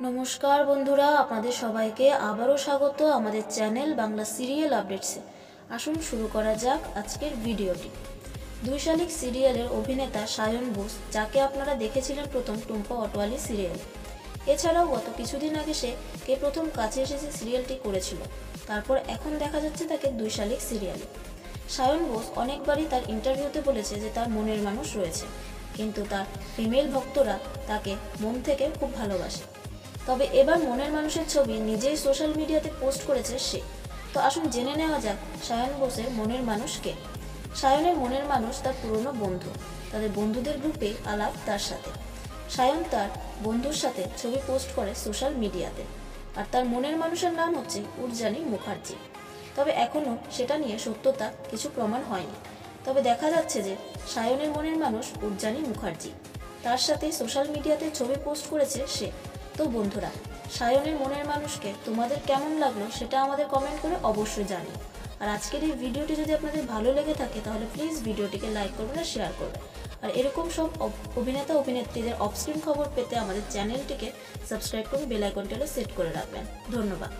নমস্কার বন্ধুরা, আপনাদের সবাইকে আবারও স্বাগত আমাদের চ্যানেল বাংলা সিরিয়াল আপডেটসে। আসুন শুরু করা যাক আজকের ভিডিওটি। 2 শালিক সিরিয়ালের অভিনেতা সায়ন বোস, যাকে আপনারা দেখেছিলেন প্রথম টুম্পা অটোয়ালি সিরিয়ালে। এছাড়াও গত কিছুদিন আগে সে কে প্রথম কাছে এসেছে সিরিয়ালটি করেছিল, তারপর এখন দেখা যাচ্ছে তাকে 2 শালিক সিরিয়ালে। সায়ন বোস অনেকবারই তার ইন্টারভিউতে বলেছে যে তার মনের মানুষ রয়েছে, কিন্তু তার ফিমেল ভক্তরা তাকে মন থেকে খুব ভালোবাসে। তবে এবার মনের মানুষের ছবি নিজেই সোশ্যাল মিডিয়াতে পোস্ট করেছে সে। তো আসুন জেনে নেওয়া যাক সায়ন বোসের মনের মানুষ কে। সায়নের মনের মানুষ তার পুরনো বন্ধু, তাদের বন্ধুদের গ্রুপে আলাপ তার সাথে। সায়ন তার বন্ধুর সাথে ছবি পোস্ট করে সোশ্যাল মিডিয়াতে, আর তার মনের মানুষের নাম হচ্ছে উর্জানি মুখার্জি। তবে এখনও সেটা নিয়ে সত্যতা কিছু প্রমাণ হয়নি। তবে দেখা যাচ্ছে যে সায়নের মনের মানুষ উর্জানি মুখার্জি, তার সাথে সোশ্যাল মিডিয়াতে ছবি পোস্ট করেছে সে। তো বন্ধুরা, সায়নের মনের মানুষকে তোমাদের কেমন লাগলো সেটা আমাদের কমেন্ট করে অবশ্যই জানিও। আর আজকের এই ভিডিওটি যদি আপনাদের ভালো লেগে থাকে তাহলে প্লিজ ভিডিওটিকে লাইক করবেন আর শেয়ার করবেন। আর এরকম সব অভিনেতা অভিনেত্রীদের অফস্ক্রিন খবর পেতে আমাদের চ্যানেলটিকে সাবস্ক্রাইব করে বেল আইকনটি সেট করে রাখবেন। ধন্যবাদ।